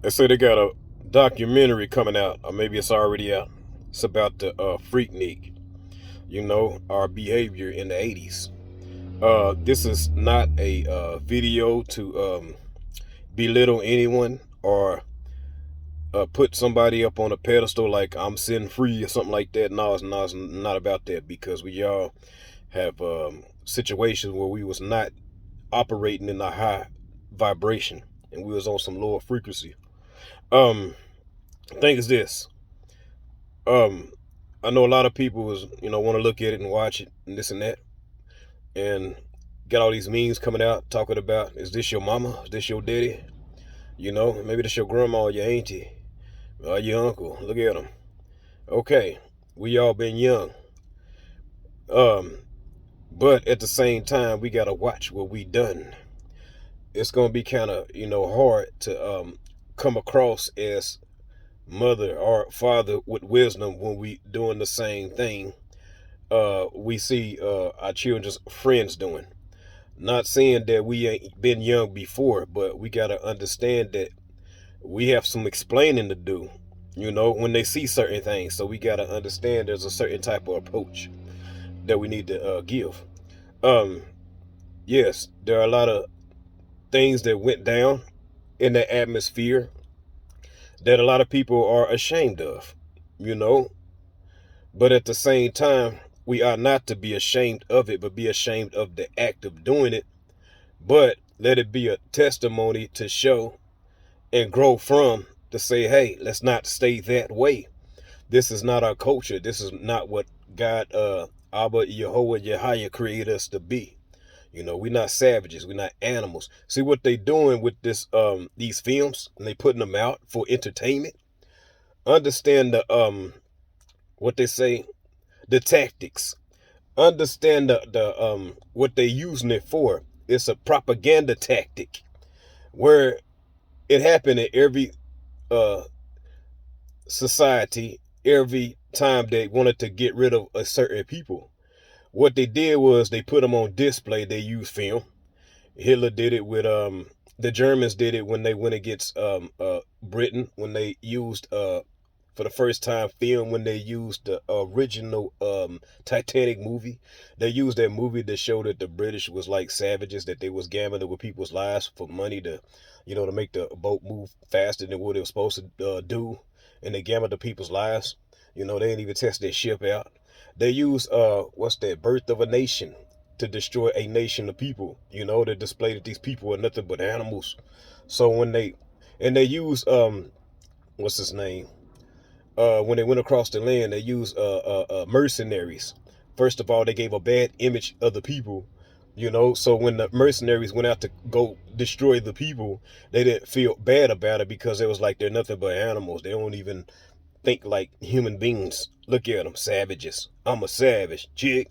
They say they got a documentary coming out, or maybe it's already out. It's about the Freaknik, our behavior in the 80s. This is not a video to belittle anyone or put somebody up on a pedestal like I'm sin free or something like that. No, it's not about that, because we all have situations where we was not operating in a high vibration and we was on some lower frequency. Um, thing is this. Um, I know a lot of people want to look at it and watch it and this and that, and got all these memes coming out talking about, is this your mama? Is this your daddy? Maybe this your grandma or your auntie or your uncle. Look at them. Okay, we all been young. Um, but at the same time, we gotta watch what we done. It's gonna be kind of hard to come across as mother or father with wisdom when we doing the same thing we see our children's friends doing. Not saying that we ain't been young before, but we gotta understand that we have some explaining to do, when they see certain things. So we gotta understand there's a certain type of approach that we need to give. Um, yes, there are a lot of things that went down in the atmosphere that a lot of people are ashamed of, you know. But at the same time, we are not to be ashamed of it, but be ashamed of the act of doing it. But let it be a testimony to show and grow from, to say, hey, let's not stay that way. This is not our culture. This is not what God, Abba, Yehovah, Yahweh created us to be. We're not savages. We're not animals. See what they doing with these films, and they putting them out for entertainment. Understand what they say, the tactics. Understand the what they using it for. It's a propaganda tactic where it happened in every uh society, every time they wanted to get rid of a certain people. What they did was they put them on display. They used film. Hitler did it with the Germans did it when they went against Britain, when they used for the first time film, when they used the original Titanic movie. They used that movie to show that the British was like savages, that they was gambling with people's lives for money to to make the boat move faster than what it was supposed to do, and they gambled the people's lives. They didn't even test their ship out. They used what's that, Birth of a Nation, to destroy a nation of people, to display that these people are nothing but animals. So when they use what's his name, when they went across the land, they used mercenaries. First of all, they gave a bad image of the people, so when the mercenaries went out to go destroy the people, they didn't feel bad about it, because it was like they're nothing but animals. They don't even think like human beings. Look at them, savages. I'm a savage, chick.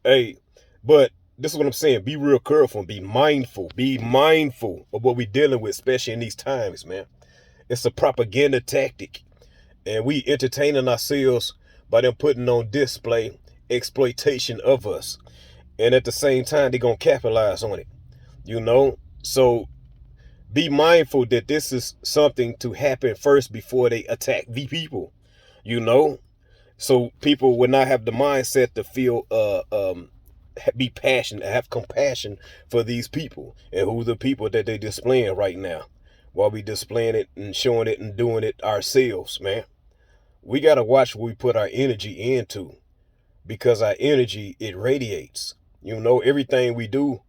Hey, but this is what I'm saying. Be real careful and be mindful. Be mindful of what we're dealing with, especially in these times, man. It's a propaganda tactic. And we entertaining ourselves by them putting on display exploitation of us. And at the same time, they're going to capitalize on it. So be mindful that this is something to happen first before they attack the people, you know? So people will not have the mindset to feel be passionate, have compassion for these people and who the people that they displaying right now, while we displaying it and showing it and doing it ourselves, man. We got to watch what we put our energy into, because our energy, it radiates. Everything we do,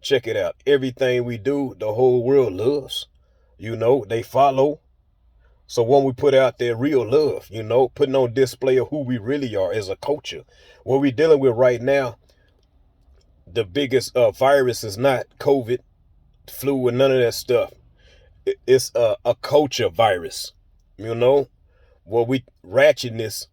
check it out. Everything we do, the whole world loves. They follow. So when we put out their real love, putting on display of who we really are as a culture. What we're dealing with right now, the biggest virus is not COVID, flu, and none of that stuff. It's a culture virus. What we ratchetness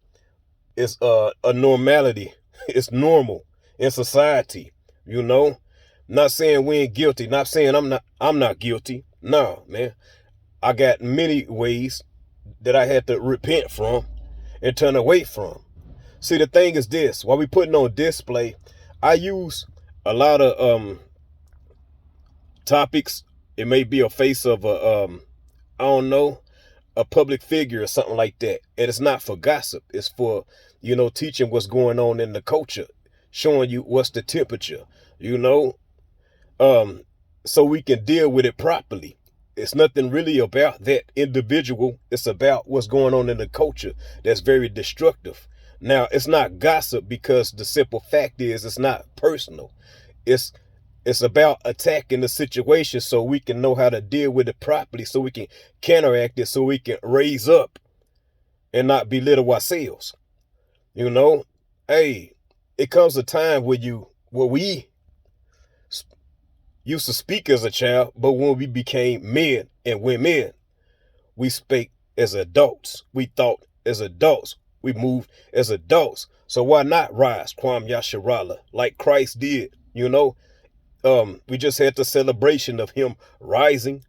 is a normality. It's normal in society. Not saying we ain't guilty. Not saying I'm not guilty. No, man. I got many ways that I had to repent from and turn away from. See, the thing is this: while we putting on display, I use a lot of topics. It may be a face of a I don't know, a public figure or something like that. And it's not for gossip. It's for, teaching what's going on in the culture, showing you what's the temperature, you know, so we can deal with it properly. It's nothing really about that individual. It's about what's going on in the culture that's very destructive. Now, it's not gossip because the simple fact is it's not personal. It's it's about attacking the situation so we can know how to deal with it properly, so we can counteract it, so we can raise up and not belittle ourselves. Hey, it comes a time where we used to speak as a child, but when we became men and women, we spake as adults. We thought as adults. We moved as adults. So why not rise, Kwam Yasharala, like Christ did? We just had the celebration of him rising.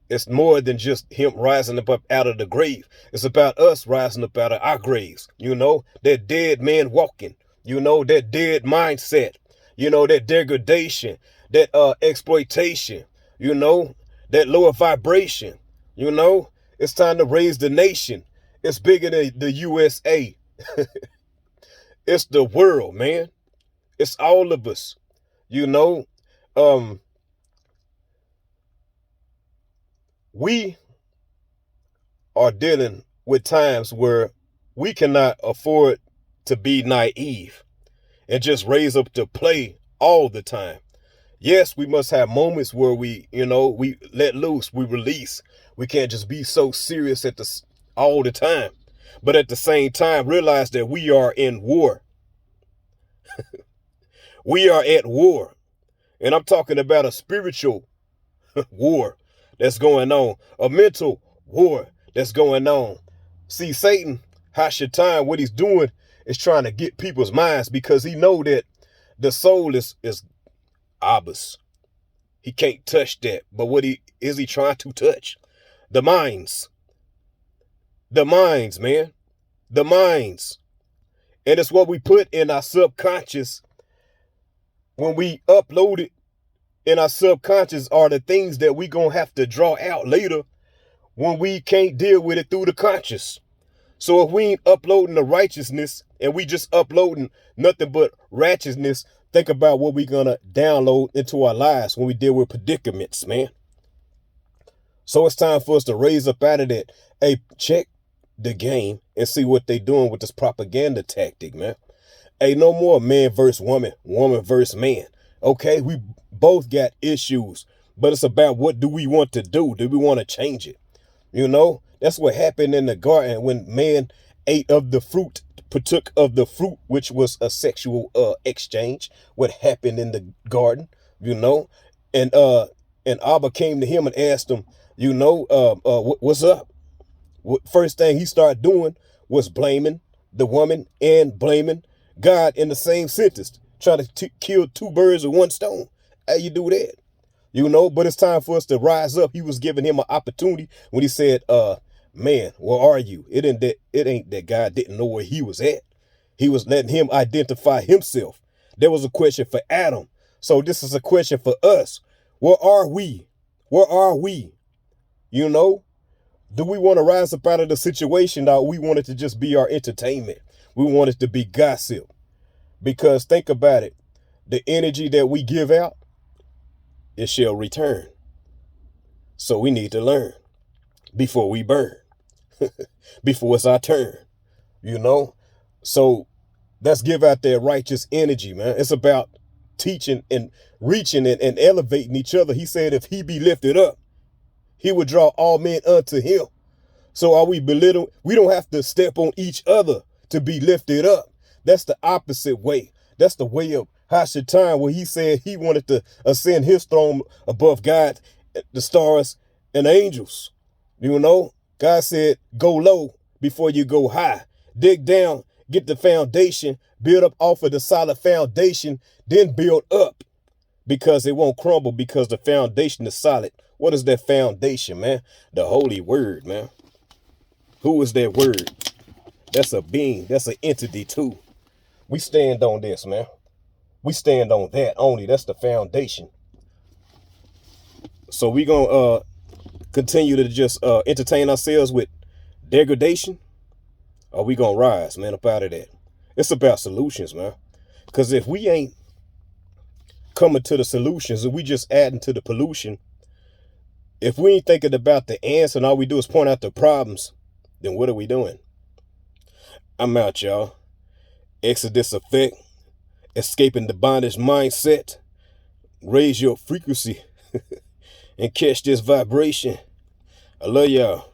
It's more than just him rising up out of the grave. It's about us rising up out of our graves. That dead man walking, that dead mindset, that degradation, that exploitation, that lower vibration. It's time to raise the nation. It's bigger than the USA. It's the world, man. It's all of us. We are dealing with times where we cannot afford to be naive and just raise up to play all the time. Yes, we must have moments where we let loose, we release. We can't just be so serious all the time. But at the same time, realize that we are in war. We are at war. And I'm talking about a spiritual war that's going on, a mental war that's going on. See, Satan, Hashatan, what he's doing is trying to get people's minds, because he know that the soul is Abbas. He can't touch that. But what is he trying to touch? The minds. The minds, man. The minds. And it's what we put in our subconscious. When we upload it in our subconscious are the things that we gonna have to draw out later when we can't deal with it through the conscious. So if we ain't uploading the righteousness and we just uploading nothing but righteousness, think about what we gonna download into our lives when we deal with predicaments, man. So it's time for us to raise up out of that. Hey, check the game and see what they doing with this propaganda tactic, man. Hey, no more man versus woman, woman versus man. Okay, we both got issues, but it's about what do we want to do? Do we want to change it? That's what happened in the garden when man ate of the fruit, partook of the fruit, which was a sexual exchange. What happened in the garden, and Abba came to him and asked him, what's up? First thing he started doing was blaming the woman and blaming God in the same sentence, trying to kill two birds with one stone. How you do that? But it's time for us to rise up. He was giving him an opportunity when he said, man, where are you? It ain't that God didn't know where he was at. He was letting him identify himself. There was a question for Adam. So this is a question for us. Where are we? Where are we? Do we want to rise up out of the situation, or we want it to just be our entertainment? We want it to be gossip. Because think about it. The energy that we give out, it shall return. So we need to learn before we burn, before it's our turn, So let's give out that righteous energy, man. It's about teaching and reaching and elevating each other. He said if he be lifted up, he would draw all men unto him. So are we belittling? We don't have to step on each other to be lifted up. That's the opposite way. That's the way of Hashatan, where he said he wanted to ascend his throne above God, the stars, and the angels. God said, go low before you go high. Dig down, get the foundation, build up off of the solid foundation, then build up, because it won't crumble because the foundation is solid. What is that foundation, man? The holy word, man. Who is that word? That's a being. That's an entity too. We stand on this, man. We stand on that only. That's the foundation. So we gonna continue to just entertain ourselves with degradation, or we gonna rise, man, up out of that? It's about solutions, man. Because if we ain't coming to the solutions and we just adding to the pollution, if we ain't thinking about the answer and all we do is point out the problems, then what are we doing? I'm out, y'all. Exodus Effect, escaping the bondage mindset. Raise your frequency and catch this vibration. I love y'all.